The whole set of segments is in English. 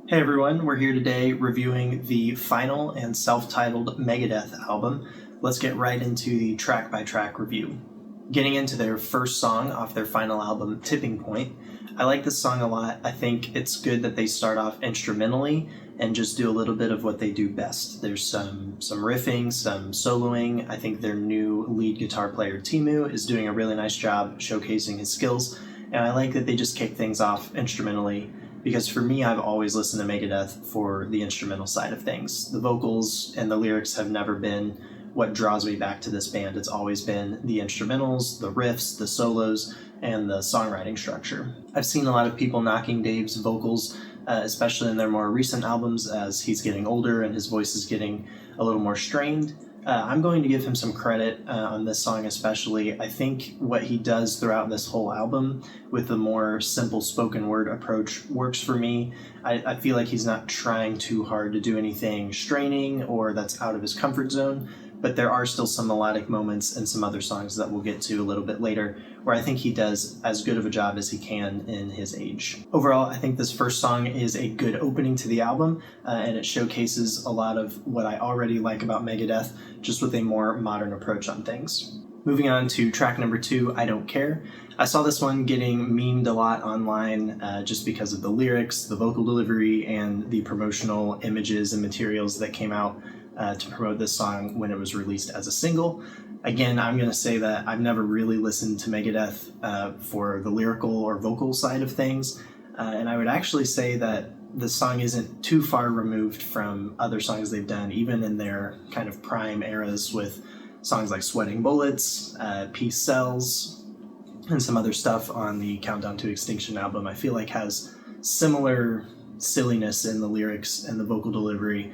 Hey everyone, we're here today reviewing the final and self-titled Megadeth album. Let's get right into the track-by-track review. Getting into their first song off their final album, Tipping Point, I like this song a lot. I think it's good that they start off instrumentally and just do a little bit of what they do best. There's some riffing, some soloing. I think their new lead guitar player, Timu, is doing a really nice job showcasing his skills, and I like that they just kick things off instrumentally. Because for me, I've always listened to Megadeth for the instrumental side of things. The vocals and the lyrics have never been what draws me back to this band. It's always been the instrumentals, the riffs, the solos, and the songwriting structure. I've seen a lot of people knocking Dave's vocals, especially in their more recent albums, as he's getting older and his voice is getting a little more strained. I'm going to give him some credit on this song especially. I think what he does throughout this whole album with the more simple spoken word approach works for me. I feel like he's not trying too hard to do anything straining or that's out of his comfort zone, but there are still some melodic moments in some other songs that we'll get to a little bit later where I think he does as good of a job as he can in his age. Overall, I think this first song is a good opening to the album, and it showcases a lot of what I already like about Megadeth, just with a more modern approach on things. Moving on to track number 2, I Don't Care. I saw this one getting memed a lot online just because of the lyrics, the vocal delivery, and the promotional images and materials that came out to promote this song when it was released as a single. Again, I'm going to say that I've never really listened to Megadeth for the lyrical or vocal side of things, and I would actually say that the song isn't too far removed from other songs they've done, even in their kind of prime eras with songs like Sweating Bullets, Peace Sells, and some other stuff on the Countdown to Extinction album. I feel like has similar silliness in the lyrics and the vocal delivery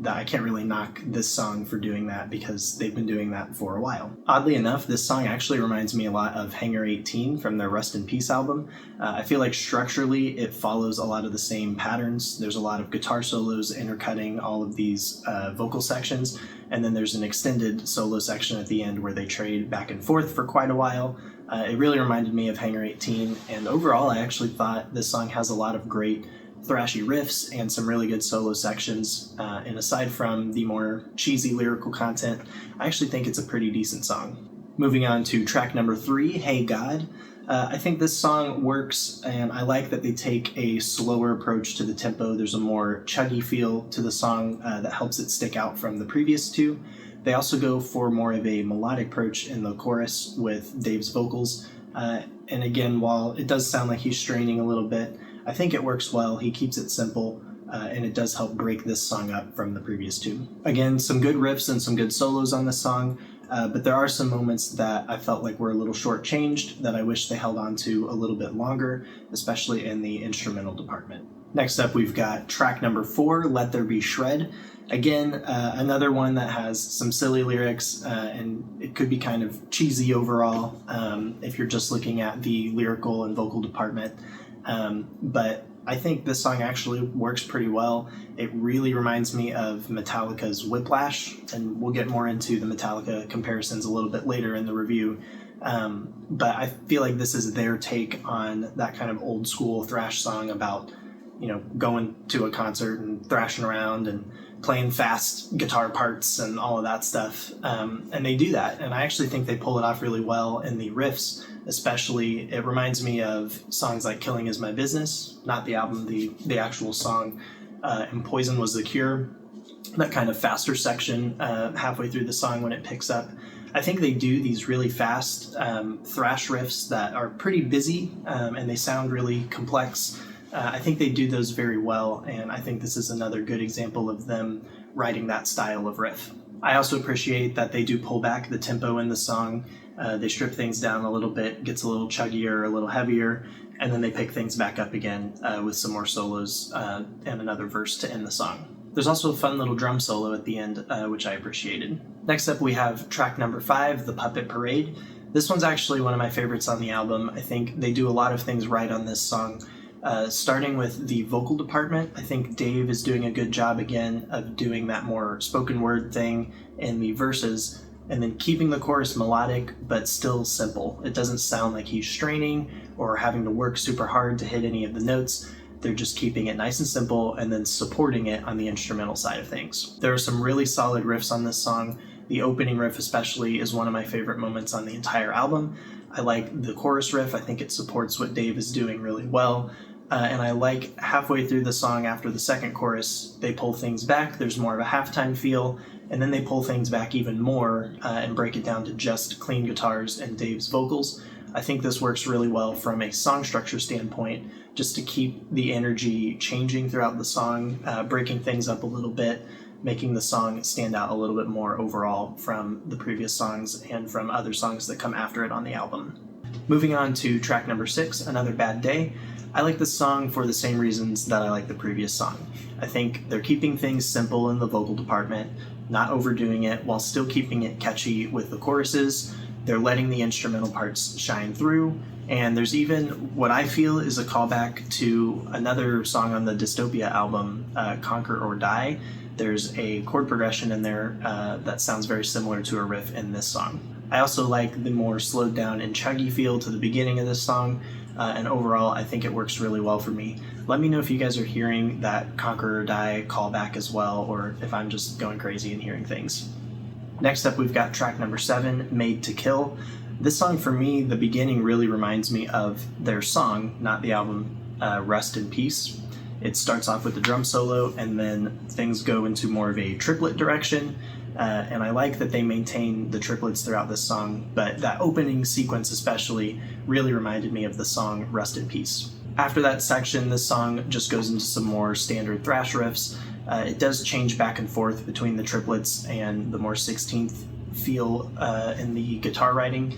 that I can't really knock this song for doing that because they've been doing that for a while. Oddly enough, this song actually reminds me a lot of Hangar 18 from their Rust in Peace album. I feel like structurally it follows a lot of the same patterns. There's a lot of guitar solos intercutting all of these vocal sections, and then there's an extended solo section at the end where they trade back and forth for quite a while. It really reminded me of Hangar 18, and overall I actually thought this song has a lot of great thrashy riffs and some really good solo sections, and aside from the more cheesy lyrical content, I actually think it's a pretty decent song. Moving on to track number 3, Hey God. I think this song works, and I like that they take a slower approach to the tempo. There's a more chuggy feel to the song that helps it stick out from the previous two. They also go for more of a melodic approach in the chorus with Dave's vocals, and again, while it does sound like he's straining a little bit, I think it works well. He keeps it simple, and it does help break this song up from the previous two. Again, some good riffs and some good solos on this song, but there are some moments that I felt like were a little shortchanged that I wish they held on to a little bit longer, especially in the instrumental department. Next up, we've got track number 4, Let There Be Shred. Again, another one that has some silly lyrics, and it could be kind of cheesy overall if you're just looking at the lyrical and vocal department. But I think this song actually works pretty well. It really reminds me of Metallica's Whiplash, and we'll get more into the Metallica comparisons a little bit later in the review. But I feel like this is their take on that kind of old school thrash song about, going to a concert and thrashing around and playing fast guitar parts and all of that stuff. And they do that, and I actually think they pull it off really well in the riffs. Especially, it reminds me of songs like Killing Is My Business, not the album, the actual song, and Poison Was the Cure, that kind of faster section halfway through the song when it picks up. I think they do these really fast thrash riffs that are pretty busy, and they sound really complex. I think they do those very well, and I think this is another good example of them writing that style of riff. I also appreciate that they do pull back the tempo in the song. They strip things down a little bit, gets a little chuggier, a little heavier, and then they pick things back up again with some more solos and another verse to end the song. There's also a fun little drum solo at the end, which I appreciated. Next up, we have track number 5, The Puppet Parade. This one's actually one of my favorites on the album. I think they do a lot of things right on this song. Starting with the vocal department, I think Dave is doing a good job again of doing that more spoken word thing in the verses, and then keeping the chorus melodic but still simple. It doesn't sound like he's straining or having to work super hard to hit any of the notes. They're just keeping it nice and simple and then supporting it on the instrumental side of things. There are some really solid riffs on this song. The opening riff especially is one of my favorite moments on the entire album. I like the chorus riff. I think it supports what Dave is doing really well. And I like halfway through the song, after the second chorus, they pull things back. There's more of a halftime feel, and then they pull things back even more and break it down to just clean guitars and Dave's vocals. I think this works really well from a song structure standpoint, just to keep the energy changing throughout the song, breaking things up a little bit, making the song stand out a little bit more overall from the previous songs and from other songs that come after it on the album. Moving on to track number 6, Another Bad Day. I like this song for the same reasons that I like the previous song. I think they're keeping things simple in the vocal department, not overdoing it, while still keeping it catchy with the choruses. They're letting the instrumental parts shine through, and there's even what I feel is a callback to another song on the Dystopia album, Conquer or Die. There's a chord progression in there that sounds very similar to a riff in this song. I also like the more slowed down and chuggy feel to the beginning of this song, and overall I think it works really well for me. Let me know if you guys are hearing that Conquer or Die callback as well, or if I'm just going crazy and hearing things. Next up, we've got track number 7, Made to Kill. This song, for me, the beginning really reminds me of their song, not the album, Rest in Peace. It starts off with the drum solo, and then things go into more of a triplet direction, and I like that they maintain the triplets throughout this song, but that opening sequence especially really reminded me of the song Rest in Peace. After that section, this song just goes into some more standard thrash riffs. It does change back and forth between the triplets and the more 16th feel in the guitar writing,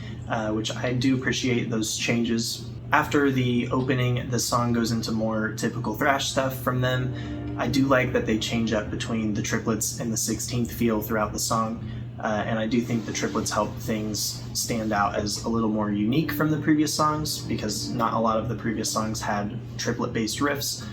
which I do appreciate those changes. After the opening, the song goes into more typical thrash stuff from them. I do like that they change up between the triplets and the 16th feel throughout the song, and I do think the triplets help things stand out as a little more unique from the previous songs, because not a lot of the previous songs had triplet-based riffs,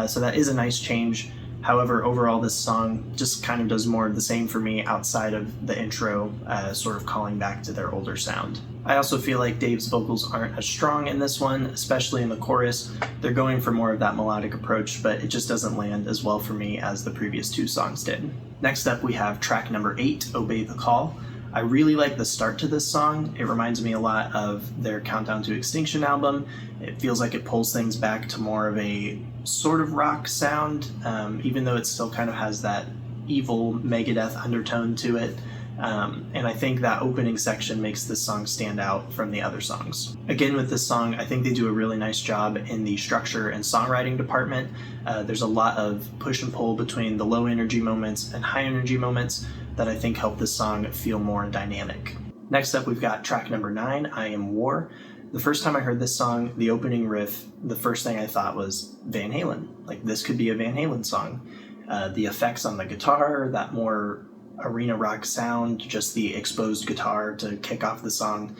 so that is a nice change. However, overall, this song just kind of does more of the same for me outside of the intro, sort of calling back to their older sound. I also feel like Dave's vocals aren't as strong in this one, especially in the chorus. They're going for more of that melodic approach, but it just doesn't land as well for me as the previous two songs did. Next up, we have track number 8, Obey the Call. I really like the start to this song. It reminds me a lot of their Countdown to Extinction album. It feels like it pulls things back to more of a sort of rock sound, even though it still kind of has that evil Megadeth undertone to it. And I think that opening section makes this song stand out from the other songs. Again, with this song, I think they do a really nice job in the structure and songwriting department. There's a lot of push and pull between the low energy moments and high energy moments that I think help this song feel more dynamic. Next up, we've got track number 9, I Am War. The first time I heard this song, the opening riff, the first thing I thought was Van Halen. Like, this could be a Van Halen song. The effects on the guitar, that more arena rock sound, just the exposed guitar to kick off the song,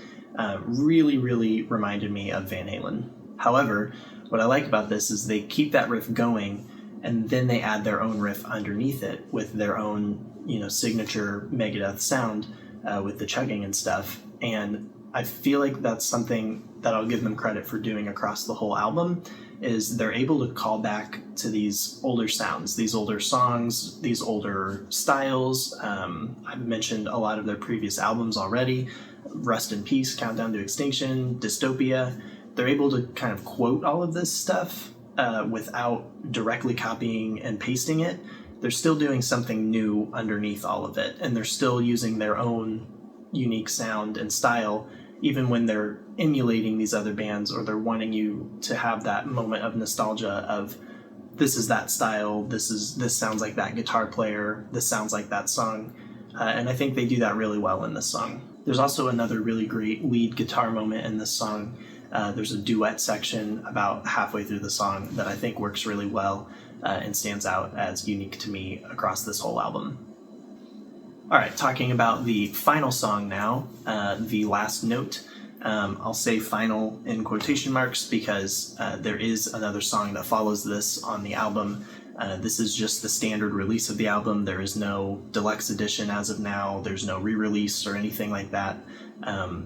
really reminded me of Van Halen. However, what I like about this is they keep that riff going, and then they add their own riff underneath it with their own, signature Megadeth sound with the chugging and stuff. And I feel like that's something that I'll give them credit for doing across the whole album, is they're able to call back to these older sounds, these older songs, these older styles. I've mentioned a lot of their previous albums already, Rest in Peace, Countdown to Extinction, Dystopia. They're able to kind of quote all of this stuff without directly copying and pasting it. They're still doing something new underneath all of it, and they're still using their own unique sound and style, even when they're emulating these other bands, or they're wanting you to have that moment of nostalgia of, this is that style, this sounds like that guitar player, this sounds like that song, and I think they do that really well in this song. There's also another really great lead guitar moment in this song. There's a duet section about halfway through the song that I think works really well and stands out as unique to me across this whole album. All right, talking about the final song now, The Last Note. I'll say final in quotation marks because there is another song that follows this on the album. This is just the standard release of the album. There is no deluxe edition as of now. There's no re-release or anything like that.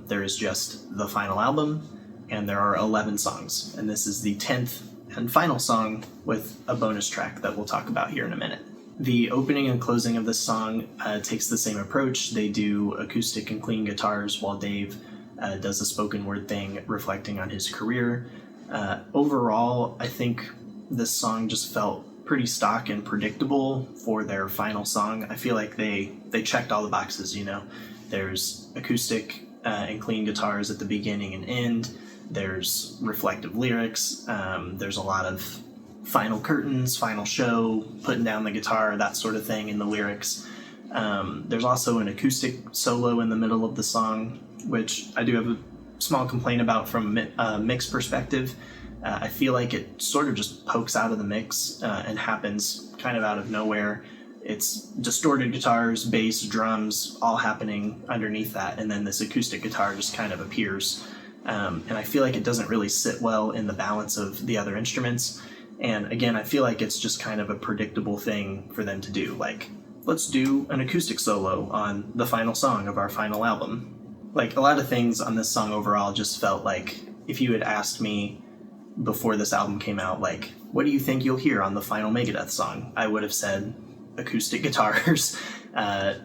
There is just the final album, and there are 11 songs. And this is the 10th and final song with a bonus track that we'll talk about here in a minute. The opening and closing of this song takes the same approach. They do acoustic and clean guitars while Dave does a spoken word thing reflecting on his career. Overall, I think this song just felt pretty stock and predictable for their final song. I feel like they checked all the boxes, you know. There's acoustic and clean guitars at the beginning and end. There's reflective lyrics. There's a lot of final curtains, final show, putting down the guitar, that sort of thing in the lyrics. There's also an acoustic solo in the middle of the song, which I do have a small complaint about from a mix perspective. I feel like it sort of just pokes out of the mix and happens kind of out of nowhere. It's distorted guitars, bass, drums, all happening underneath that, and then this acoustic guitar just kind of appears. And I feel like it doesn't really sit well in the balance of the other instruments. And again, I feel like it's just kind of a predictable thing for them to do. Like, let's do an acoustic solo on the final song of our final album. Like, a lot of things on this song overall just felt like if you had asked me before this album came out, like, what do you think you'll hear on the final Megadeth song? I would have said acoustic guitars,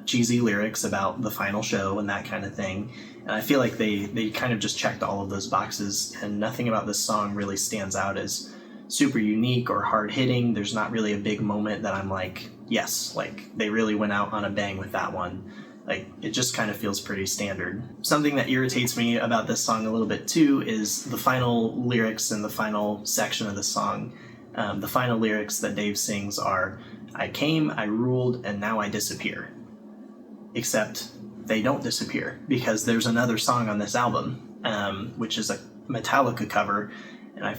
cheesy lyrics about the final show and that kind of thing. And I feel like they kind of just checked all of those boxes, and nothing about this song really stands out as super unique or hard-hitting. There's not really a big moment that I'm like, yes, like they really went out on a bang with that one. Like, it just kind of feels pretty standard. Something that irritates me about this song a little bit too is the final lyrics in the final section of the song. The final lyrics that Dave sings are, "I came, I ruled, and now I disappear." Except they don't disappear, because there's another song on this album, which is a Metallica cover, and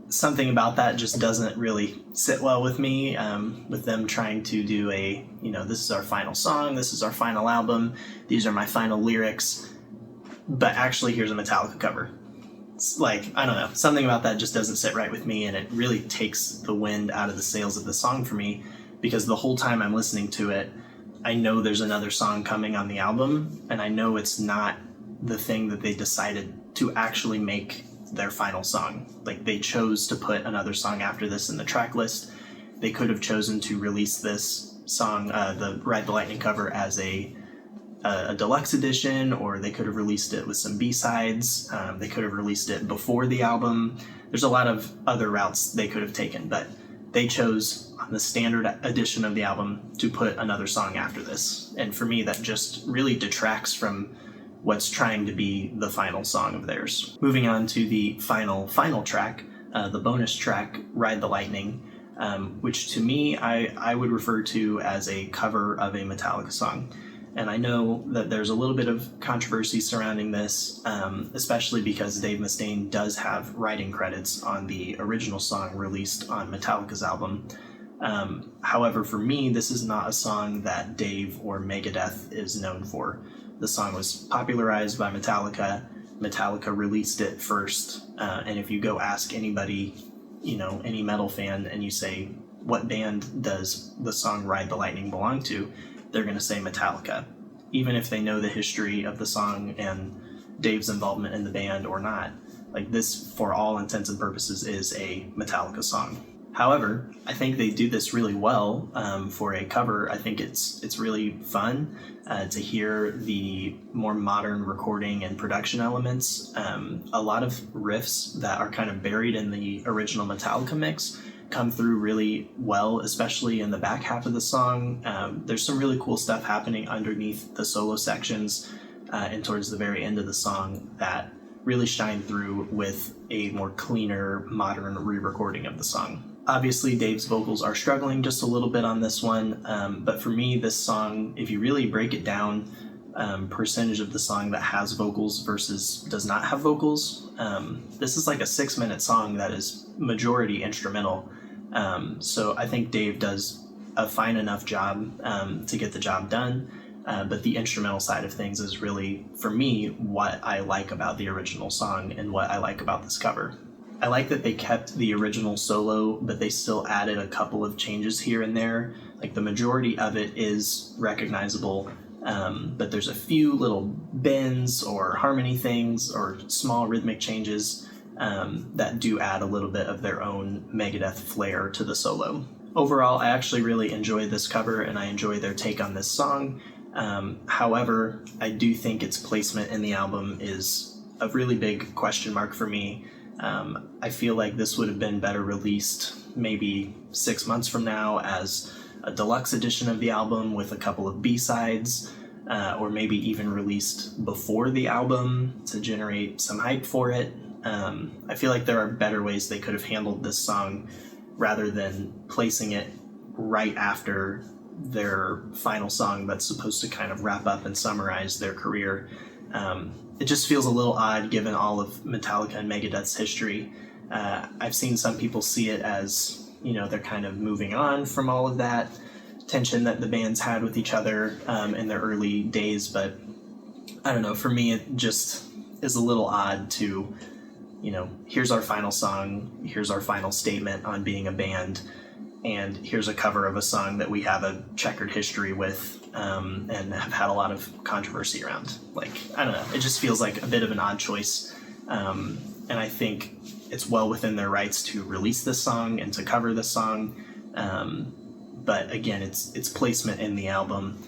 something about that just doesn't really sit well with me, with them trying to do this is our final song, this is our final album, these are my final lyrics, but actually here's a Metallica cover. It's like, I don't know, something about that just doesn't sit right with me, and it really takes the wind out of the sails of the song for me, because the whole time I'm listening to it, I know there's another song coming on the album, and I know it's not the thing that they decided to actually make their final song. Like, they chose to put another song after this in the track list. They could have chosen to release this song, the Ride the Lightning cover, as a deluxe edition, or they could have released it with some B-sides. They could have released it before the album. There's a lot of other routes they could have taken, but they chose on the standard edition of the album to put another song after this. And for me, that just really detracts from what's trying to be the final song of theirs. Moving on to the final track, the bonus track, Ride the Lightning, which to me, I would refer to as a cover of a Metallica song. And I know that there's a little bit of controversy surrounding this, especially because Dave Mustaine does have writing credits on the original song released on Metallica's album. However, for me, this is not a song that Dave or Megadeth is known for. The song was popularized by Metallica. Metallica released it first. And if you go ask anybody, any metal fan, and you say, what band does the song Ride the Lightning belong to? They're going to say Metallica, even if they know the history of the song and Dave's involvement in the band or not. Like, this, for all intents and purposes, is a Metallica song. However, I think they do this really well for a cover. I think it's really fun to hear the more modern recording and production elements. A lot of riffs that are kind of buried in the original Metallica mix come through really well, especially in the back half of the song. There's some really cool stuff happening underneath the solo sections and towards the very end of the song that really shine through with a more cleaner, modern re-recording of the song. Obviously, Dave's vocals are struggling just a little bit on this one, but for me, this song, if you really break it down, percentage of the song that has vocals versus does not have vocals, this is like a 6-minute song that is majority instrumental. So I think Dave does a fine enough job to get the job done, but the instrumental side of things is really, for me, what I like about the original song and what I like about this cover. I like that they kept the original solo, but they still added a couple of changes here and there. Like, the majority of it is recognizable, but there's a few little bends or harmony things or small rhythmic changes that do add a little bit of their own Megadeth flair to the solo. Overall, I actually really enjoy this cover and I enjoy their take on this song. However, I do think its placement in the album is a really big question mark for me. I feel like this would have been better released maybe 6 months from now as a deluxe edition of the album with a couple of B-sides, or maybe even released before the album to generate some hype for it. I feel like there are better ways they could have handled this song rather than placing it right after their final song that's supposed to kind of wrap up and summarize their career. It just feels a little odd given all of Metallica and Megadeth's history. I've seen some people see it as, they're kind of moving on from all of that tension that the bands had with each other in their early days, but I don't know, for me it just is a little odd to, here's our final song, here's our final statement on being a band, and here's a cover of a song that we have a checkered history with and have had a lot of controversy around. I don't know, it just feels like a bit of an odd choice, and I think it's well within their rights to release this song and to cover this song, but again, its placement in the album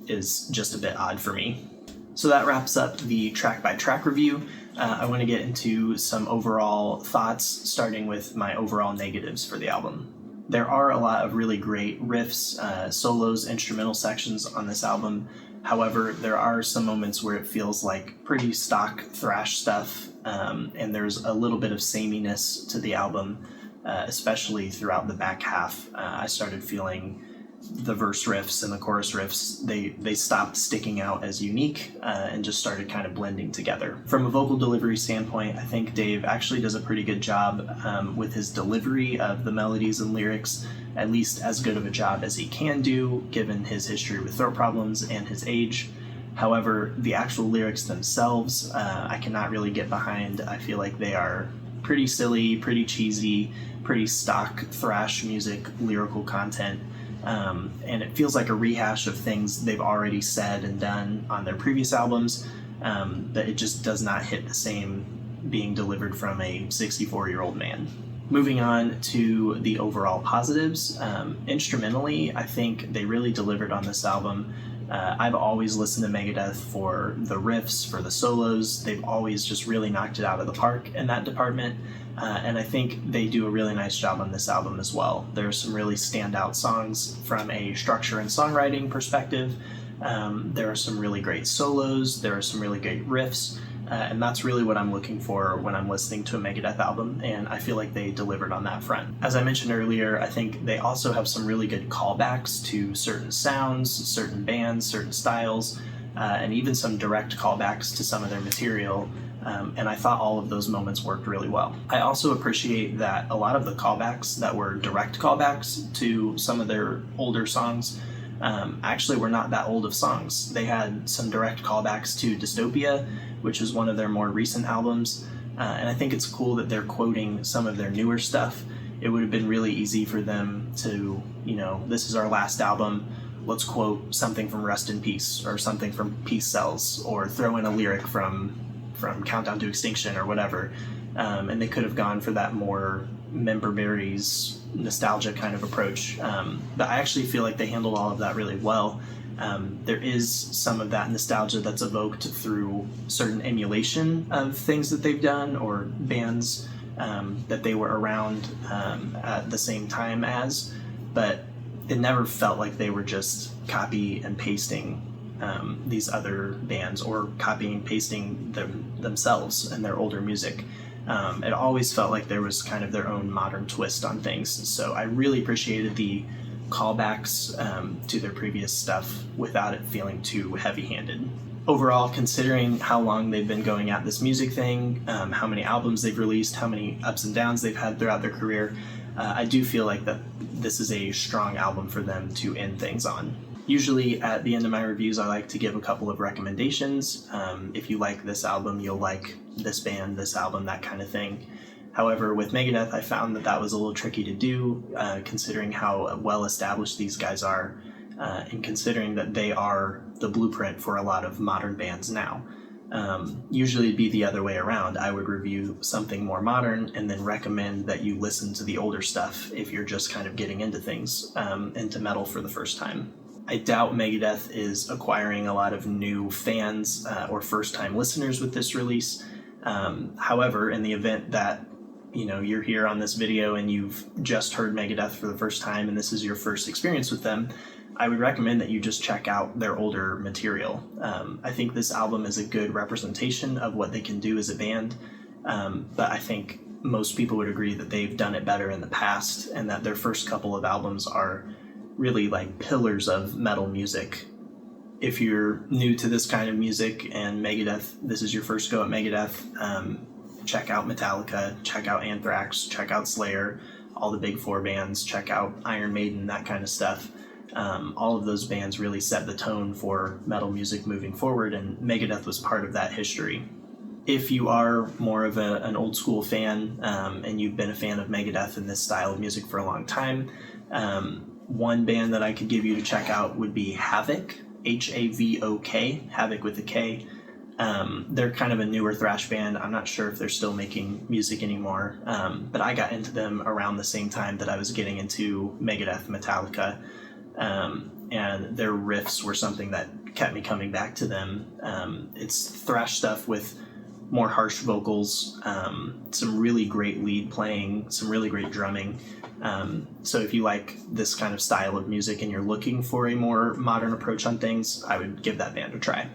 is just a bit odd for me. So that wraps up the track-by-track review. I want to get into some overall thoughts, starting with my overall negatives for the album. There are a lot of really great riffs, solos, instrumental sections on this album. However, there are some moments where it feels like pretty stock thrash stuff, and there's a little bit of sameness to the album, especially throughout the back half. I started feeling the verse riffs and the chorus riffs, they stopped sticking out as unique and just started kind of blending together. From a vocal delivery standpoint, I think Dave actually does a pretty good job with his delivery of the melodies and lyrics, at least as good of a job as he can do given his history with throat problems and his age. However, the actual lyrics themselves, I cannot really get behind. I feel like they are pretty silly, pretty cheesy, pretty stock thrash music, lyrical content. And it feels like a rehash of things they've already said and done on their previous albums, but it just does not hit the same being delivered from a 64-year-old man. Moving on to the overall positives, instrumentally, I think they really delivered on this album. I've always listened to Megadeth for the riffs, for the solos. They've always just really knocked it out of the park in that department. And I think they do a really nice job on this album as well. There are some really standout songs from a structure and songwriting perspective. There are some really great solos. There are some really great riffs. And that's really what I'm looking for when I'm listening to a Megadeth album, and I feel like they delivered on that front. As I mentioned earlier, I think they also have some really good callbacks to certain sounds, certain bands, certain styles, and even some direct callbacks to some of their material. And I thought all of those moments worked really well. I also appreciate that a lot of the callbacks that were direct callbacks to some of their older songs actually were not that old of songs. They had some direct callbacks to Dystopia, which is one of their more recent albums, and I think it's cool that they're quoting some of their newer stuff. It would have been really easy for them to, this is our last album, let's quote something from Rest in Peace, or something from Peace Cells, or throw in a lyric from Countdown to Extinction or whatever, and they could have gone for that more Member Berries nostalgia kind of approach, but I actually feel like they handled all of that really well. There is some of that nostalgia that's evoked through certain emulation of things that they've done or bands that they were around at the same time as, but it never felt like they were just copy and pasting these other bands or copying and pasting themselves and their older music. It always felt like there was kind of their own modern twist on things, so I really appreciated the callbacks to their previous stuff without it feeling too heavy-handed. Overall, considering how long they've been going at this music thing, how many albums they've released, how many ups and downs they've had throughout their career, I do feel like that this is a strong album for them to end things on. Usually at the end of my reviews, I like to give a couple of recommendations. If you like this album, you'll like this band, this album, that kind of thing. However, with Megadeth, I found that was a little tricky to do, considering how well established these guys are, and considering that they are the blueprint for a lot of modern bands now. Usually it'd be the other way around. I would review something more modern and then recommend that you listen to the older stuff if you're just kind of getting into things, into metal for the first time. I doubt Megadeth is acquiring a lot of new fans or first-time listeners with this release. However, in the event that you're here on this video and you've just heard Megadeth for the first time and this is your first experience with them, I would recommend that you just check out their older material. I think this album is a good representation of what they can do as a band, but I think most people would agree that they've done it better in the past and that their first couple of albums are really like pillars of metal music. If you're new to this kind of music and Megadeth, this is your first go at Megadeth, check out Metallica, check out Anthrax, check out Slayer, all the big four bands, check out Iron Maiden, that kind of stuff. All of those bands really set the tone for metal music moving forward, and Megadeth was part of that history. If you are more of an old school fan and you've been a fan of Megadeth and this style of music for a long time, one band that I could give you to check out would be Havok, H-A-V-O-K, Havok with a K. They're kind of a newer thrash band. I'm not sure if they're still making music anymore, but I got into them around the same time that I was getting into Megadeth, Metallica, and their riffs were something that kept me coming back to them. It's thrash stuff with more harsh vocals, some really great lead playing, some really great drumming. So if you like this kind of style of music and you're looking for a more modern approach on things, I would give that band a try.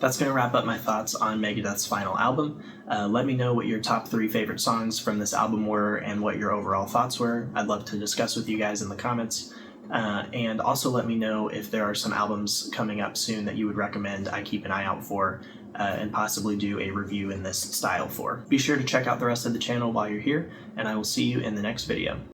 That's going to wrap up my thoughts on Megadeth's final album. Let me know what your top 3 favorite songs from this album were and what your overall thoughts were. I'd love to discuss with you guys in the comments. And also let me know if there are some albums coming up soon that you would recommend I keep an eye out for and possibly do a review in this style for. Be sure to check out the rest of the channel while you're here, and I will see you in the next video.